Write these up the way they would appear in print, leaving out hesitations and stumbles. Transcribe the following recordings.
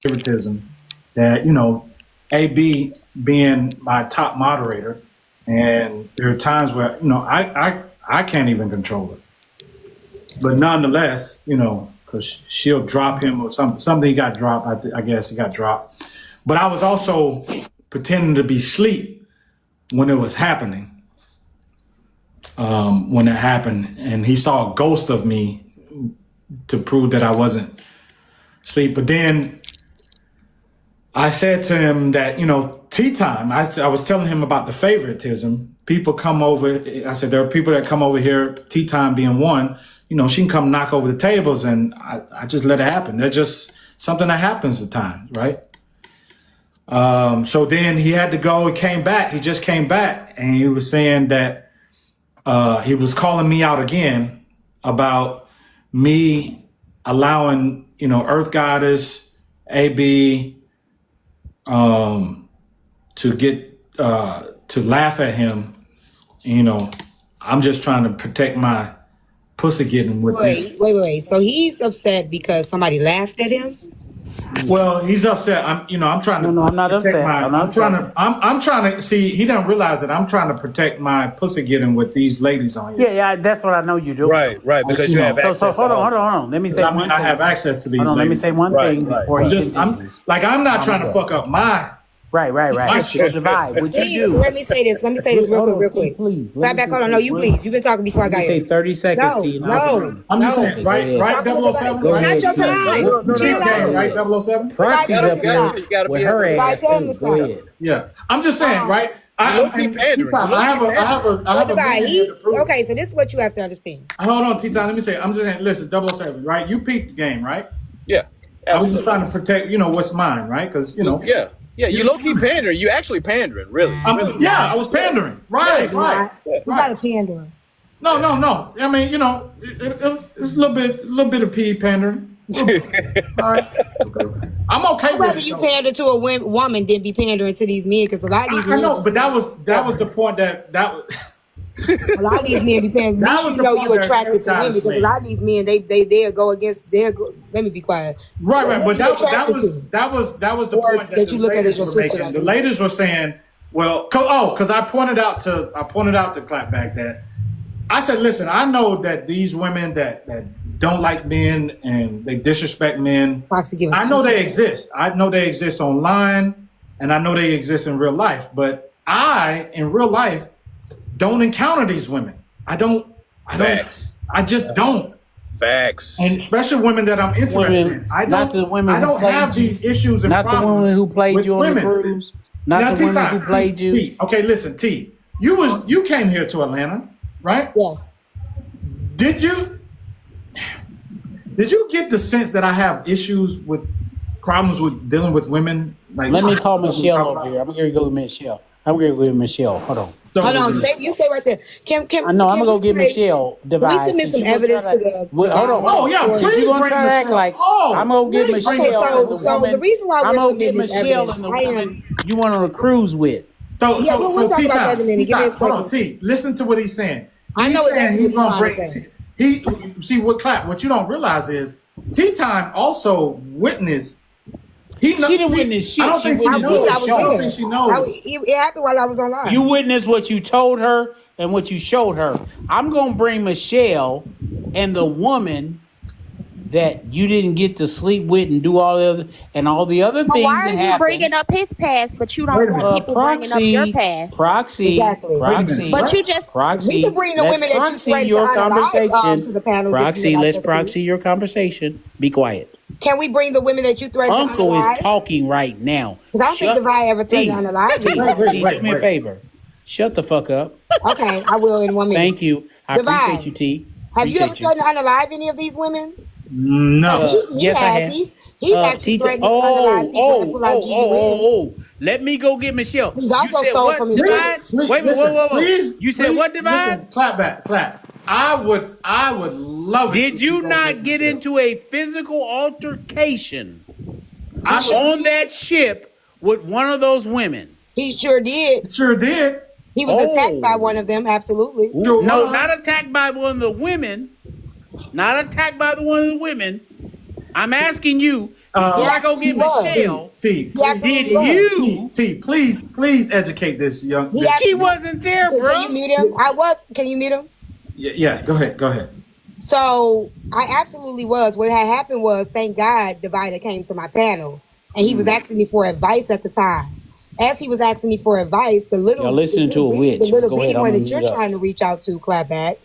favoritism that, AB being my top moderator, and there are times where, I can't even control it. But nonetheless, because she'll drop him or something he got dropped. I guess he got dropped. But I was also pretending to be asleep when it was happening. When it happened, and he saw a ghost of me to prove that I wasn't asleep. But then I said to him that, tea time, I was telling him about the favoritism. People come over. I said, there are people that come over here, tea time being one, she can come knock over the tables, and I just let it happen. That's just something that happens at times, right? So then he had to go. He came back. He just came back, and he was saying that he was calling me out again about me allowing, Earth Goddess, AB, to get to laugh at him. I'm just trying to protect my pussy getting with him. Wait. So he's upset because somebody laughed at him? Well, he's upset. I'm trying to. No, I'm not upset. I'm trying to see. He doesn't realize that I'm trying to protect my pussy getting with these ladies on here. Yeah. That's what I know you do. Right. Because you have access. So hold on. Let me say. I have access to these. Let me say one thing before I'm not trying to fuck up my. Right. Divide. What you do? Let me say this real quick. Please. Clap back. Hold on. No, you please. You've been talking before I got here. Say 30 seconds. No. I'm just saying. Right. 007. It's not your time. Chill out. Right. 007. Proxy's up there with her ass. Go ahead. Yeah. I'm just saying. Right. I have a. Okay. So this is what you have to understand. Hold on, T-Time. Let me say. I'm just saying. Listen, 007. Right. You peeped the game, right? Yeah. Absolutely. I was just trying to protect, what's mine, right? Because Yeah, you low-key pandering. You actually pandering, really. I was pandering. Right. He's not a panderer. No. I mean, it was a little bit of pee pandering. All right. I'm okay with it. Whether you pander to a woman than be pandering to these men, because a lot of these men. I know, but that was the point that a lot of these men be paying. You attracted to women, because a lot of these men they'll go against let me be quiet. Right. But that was the point that you look at as your sister. The ladies were saying, well, because I pointed out to clapback that I said, listen, I know that these women that don't like men and they disrespect men. I know they exist. I know they exist online, and I know they exist in real life. But in real life, don't encounter these women. I just don't. Facts. And especially women that I'm interested in. I don't have these issues and problems. Not the women who played you on the cruise. Not the women who played you. T. Okay, listen, T. You came here to Atlanta, right? Yes. Did you get the sense that I have problems with dealing with women? Let me call Michelle over here. I'm going to go with Michelle. Hold on. Hold on, you stay right there. I'm gonna go get Michelle. Can we submit some evidence to the? Hold on. Oh yeah, please. You're gonna try to act like I'm gonna get Michelle. Okay, so the reason why I'm we're gonna get Michelle and the woman you went on a cruise with. So T, listen to what he's saying. I know exactly he's gonna break. See what you don't realize is T-Time also witnessed. She didn't witness shit. I don't think she knows. It happened while I was online. You witnessed what you told her and what you showed her. I'm going to bring Michelle and the woman that you didn't get to sleep with and do all the other things. Why are you bringing up his past, but you don't want people bringing up your past? Proxy. But you just Proxy. You can bring the women that you threatened your conversation to the panel. Proxy, let's proxy your conversation. Be quiet. Can we bring the women that you threatened to Uncle is talking right now. Because I don't think Divide ever threatened to unalive. Do me a favor. Shut the fuck up. Okay, I will in 1 minute. Thank you. I appreciate you, T. Have you ever threatened to unalive any of these women? No. Yes, I have. He's actually threatened to unalive people. Let me go get Michelle. He's also stole from his friends. Wait. You said what, Divide? Listen, clap. I would love it. Did you not get into a physical altercation on that ship with one of those women? He sure did. He was attacked by one of them, absolutely. No, not attacked by one of the women. I'm asking you, Before I go get Michelle, T, Yes, please educate this young. she wasn't there, bro. Can you mute him? Can you mute him? Yeah. Go ahead. So I absolutely was. What had happened was, thank God, Divider came to my panel, and he was asking me for advice at the time. As he was asking me for advice, the little bitty one that you're trying to reach out to, clapback,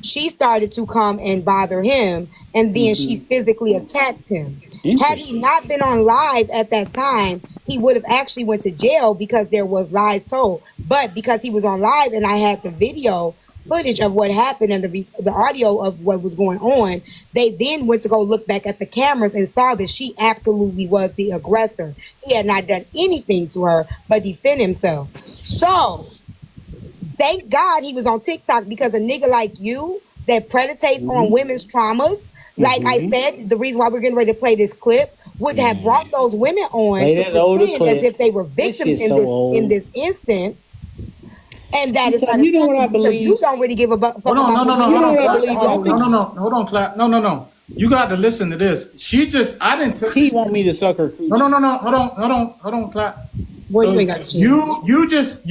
she started to come and bother him, and then she physically attacked him. Had he not been on live at that time, he would have actually went to jail because there was lies told. But because he was on live and I had the video footage of what happened and the audio of what was going on, they then went to go look back at the cameras and saw that she absolutely was the aggressor. He had not done anything to her but defend himself. So thank God he was on TikTok, because a nigga like you that predates on women's traumas, like I said, the reason why we're getting ready to play this clip would have brought those women on to pretend as if they were victims in this instance. And that is because you don't really give a fuck about Hold on, Clap. No. You got to listen to this. I didn't. He want me to suck her. No. Hold on, Clap. What you just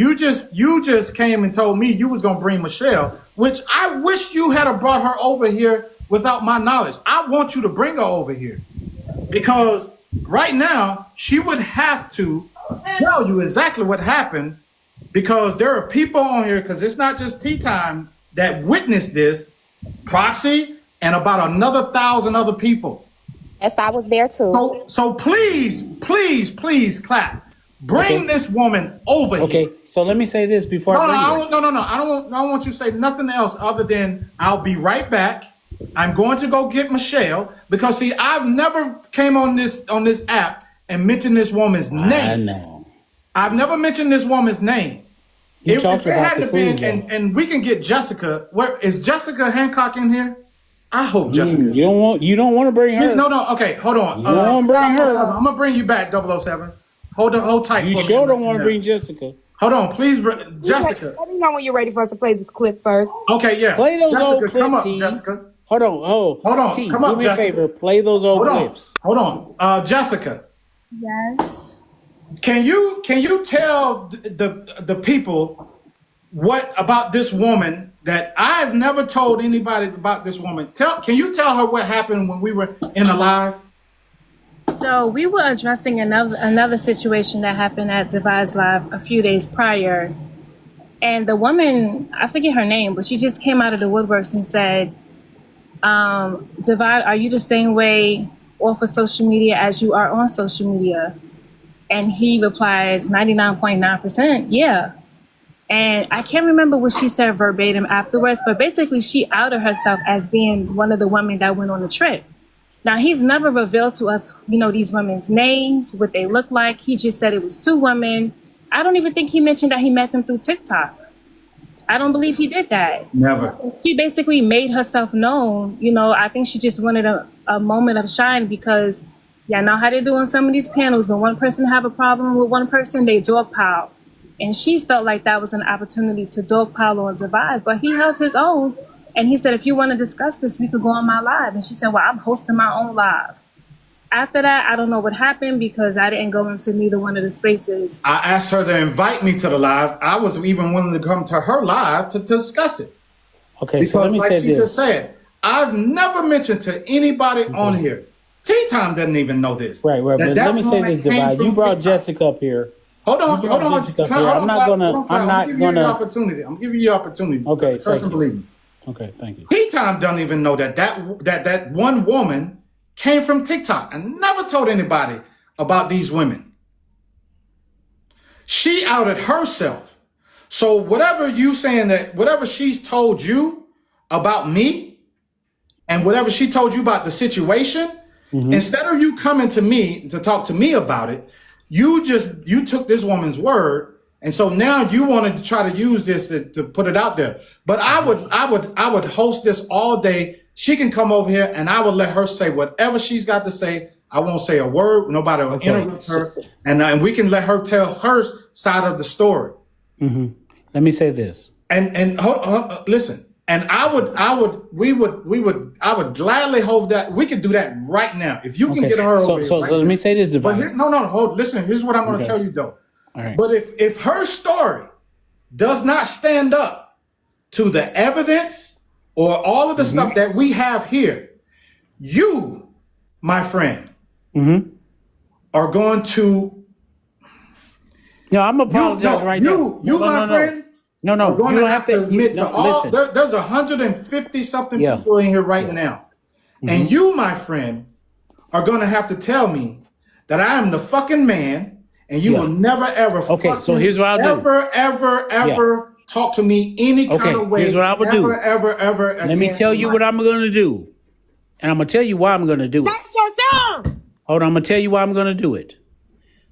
came and told me you was gonna bring Michelle, which I wish you had brought her over here without my knowledge. I want you to bring her over here, because right now she would have to tell you exactly what happened, because there are people on here, because it's not just Tea Time that witnessed this, Proxy and about another 1,000 other people. Yes, I was there too. So please, Clap. Bring this woman over here. Okay, so let me say this before I don't want you to say nothing else other than I'll be right back. I'm going to go get Michelle, because see, I've never came on this app and mentioned this woman's name. I know. I've never mentioned this woman's name. If it hadn't been, and we can get Jessica. Where is Jessica Hancock in here? I hope Jessica. You don't want to bring her. No. Okay, hold on. You don't bring her. I'm gonna bring you back, 007. Hold tight. You sure don't want to bring Jessica? Hold on, please, Jessica. Let me know when you're ready for us to play this clip first. Okay, yeah. Play those Jessica, old clips, come up, T. Jessica. Hold on. T, come up, do me Jessica. a favor. Play those old clips. Hold on. Jessica. Yes. Can you tell the people what about this woman that I've never told anybody about this woman? Can you tell her what happened when we were in the live? So we were addressing another situation that happened at Divide's Live a few days prior. And the woman, I forget her name, but she just came out of the woodworks and said, Divide, are you the same way off of social media as you are on social media? And he replied 99.9%, yeah. And I can't remember what she said verbatim afterwards, but basically she outed herself as being one of the women that went on the trip. Now, he's never revealed to us, these women's names, what they look like. He just said it was 2 women. I don't even think he mentioned that he met them through TikTok. I don't believe he did that. Never. She basically made herself known. I think she just wanted a moment of shine, because y'all know how they do on some of these panels. When one person have a problem with one person, they dogpile. And she felt like that was an opportunity to dogpile on Divide, but he held his own. And he said, if you want to discuss this, we could go on my live. And she said, well, I'm hosting my own live. After that, I don't know what happened, because I didn't go into neither one of the spaces. I asked her to invite me to the live. I was even willing to come to her live to discuss it. Okay, because so let me like say she this. just said, I've never mentioned to anybody on here. Tea Time doesn't even know this. Right. But let me say this, Divide. You brought Jessica up here. Hold on. I'm not giving you the opportunity. I'm giving you the opportunity. Okay. Trust and believe me. Okay, thank you. Tea Time doesn't even know that one woman came from TikTok and never told anybody about these women. She outed herself. So whatever she's told you about me and whatever she told you about the situation, instead of you coming to me to talk to me about it, you took this woman's word. And so now you wanted to try to use this to put it out there. But I would host this all day. She can come over here and I would let her say whatever she's got to say. I won't say a word. Nobody will interrupt her. And we can let her tell her side of the story. Let me say this. And listen. And I would gladly hold that. We could do that right now. If you can get her over here. So right let me say this, But Divide. listen, here's what I'm going to tell you though. All right. But if her story does not stand up to the evidence or all of the stuff that we have here, you, my friend, are going to. No, I'm apologizing right now. You, my friend. No, are going you to don't have to admit to all. Listen. There's 150 something people in here right now, and you, my friend, are going to have to tell me that I am the fucking man, and you will never ever. Okay, so here's what I'll do. Ever talk to me any kind of way. Here's what I will do. Ever again. Let me tell you what I'm going to do, and I'm going to tell you why I'm going to do it. That's your turn. Hold on, I'm going to tell you why I'm going to do it.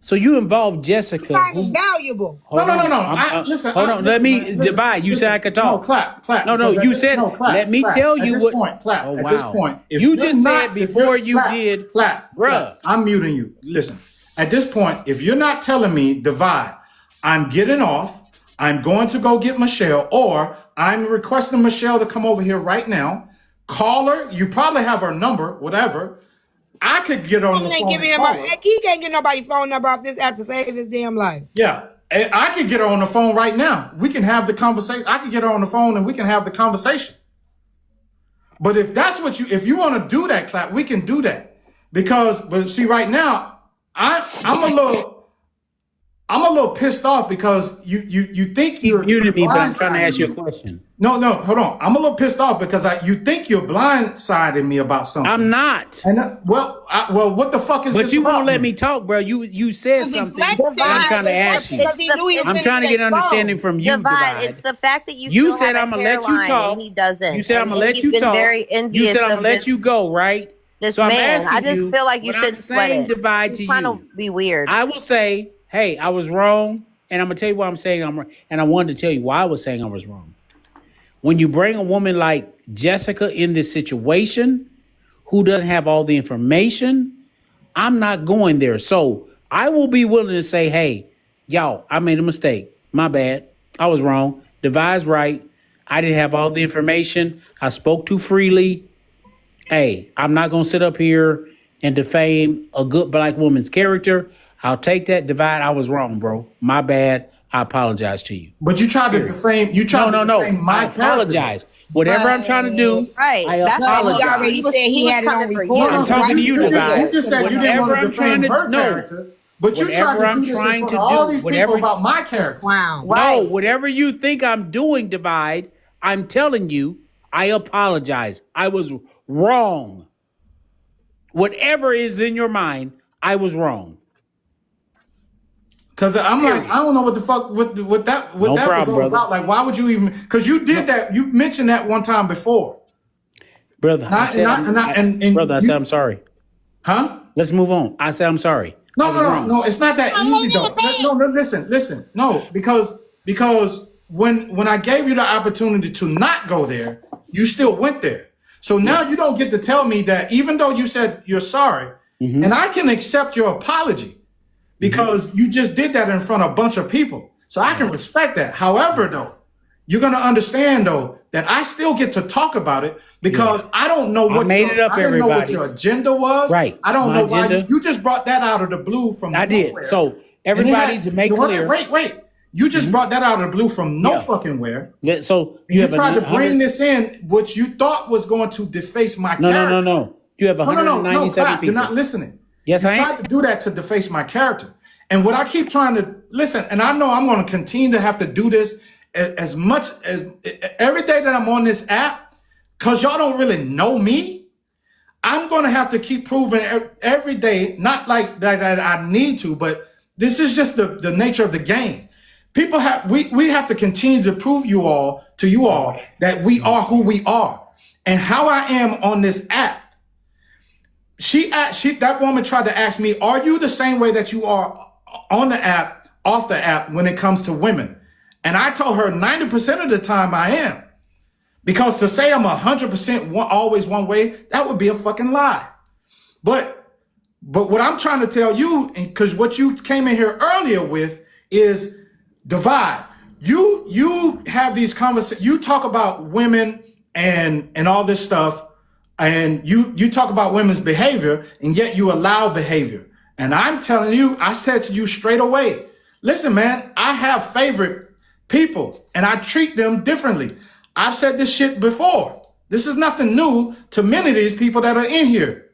So you involved Jessica. Time is valuable. No. Listen. Hold on. Let me divide. You said I could talk. No, clap. No. You said. Let me tell you what. At this point, if you just said before you did. Clap, bruh. I'm muting you. Listen. At this point, if you're not telling me divide, I'm getting off. I'm going to go get Michelle, or I'm requesting Michelle to come over here right now. Call her. You probably have her number. Whatever. I could get on the phone. He can't get nobody's phone number off this app to save his damn life. Yeah, I could get her on the phone right now. We can have the conversation. I could get her on the phone and we can have the conversation. But if that's what if you want to do that, Clap, we can do that. But see, right now, I'm a little pissed off because you think you're muted me, but I'm trying to ask you a question. No, hold on. I'm a little pissed off because you think you're blindsiding me about something. I'm not. And well, what the fuck is this? But you about won't let me talk, bro. You said something. I'm trying to ask you. I'm trying to get understanding from you, Divide. It's the fact that you said I'm gonna let you talk. He doesn't. You said I'm gonna let you talk. You said I'm gonna let you go, right? This man, I just feel like you shouldn't sweat it. Divide He's trying to be weird. I will say, hey, I was wrong, and I'm gonna tell you why I'm saying I'm wrong, and I wanted to tell you why I was saying I was wrong. When you bring a woman like Jessica in this situation, who doesn't have all the information, I'm not going there. So I will be willing to say, hey, y'all, I made a mistake. My bad. I was wrong. Divide's right. I didn't have all the information. I spoke too freely. Hey, I'm not going to sit up here and defame a good black woman's character. I'll take that. Divide. I was wrong, bro. My bad. I apologize to you. But you tried to defame. You tried to defame my character. I apologize. Whatever I'm trying to do, I apologize. He already said he had it on record. I'm talking to you, Divide. You just said you didn't want to defame her character. But you tried to do this in front of all these people about my character. Wow. No, whatever you think I'm doing, Divide, I'm telling you, I apologize. I was wrong. Whatever is in your mind, I was wrong. Because I'm like, I don't know what the fuck what that was all about. Like, why would you even? Because you did that. You mentioned that one time before, brother. I said I'm sorry. Huh? Let's move on. I said I'm sorry. No. It's not that easy though. No. Listen. No, because when I gave you the opportunity to not go there, you still went there. So now you don't get to tell me that even though you said you're sorry, and I can accept your apology. Because you just did that in front of a bunch of people. So I can respect that. However, though, you're going to understand, though, that I still get to talk about it because I don't know what know what your agenda was. Right. I don't know why you just brought that out of the blue from nowhere. did. So everybody to make clear. Wait. You just brought that out of the blue from no fucking where. Yeah, so you tried to bring this in, which you thought was going to deface my character. No. You have 197 people. You're not listening. Yes, I am. You tried to do that to deface my character. And what I keep trying to listen, and I know I'm going to continue to have to do this as much as every day that I'm on this app, because y'all don't really know me. I'm going to have to keep proving every day, not like that I need to, but this is just the nature of the game. We have to continue to prove to you all that we are who we are. And how I am on this app. That woman tried to ask me, are you the same way that you are on the app, off the app when it comes to women? And I told her 90% of the time I am. Because to say I'm 100% always one way, that would be a fucking lie. But what I'm trying to tell you, because what you came in here earlier with is divide. You have these conversations, you talk about women and all this stuff, and you talk about women's behavior, and yet you allow behavior. And I'm telling you, I said to you straight away, listen, man, I have favorite people and I treat them differently. I've said this shit before. This is nothing new to many of these people that are in here.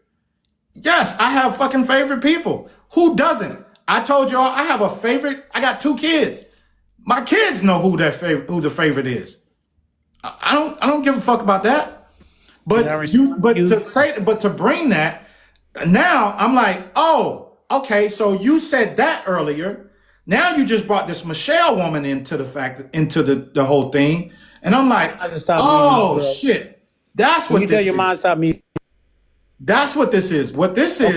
Yes, I have fucking favorite people. Who doesn't? I told y'all I have a favorite. I got 2 kids. My kids know who the favorite is. I don't give a fuck about that. But to bring that, now I'm like, oh, okay, so you said that earlier. Now you just brought this Michelle woman into the whole thing. And I'm like, oh shit. That's what this is. That's what this is. What this is.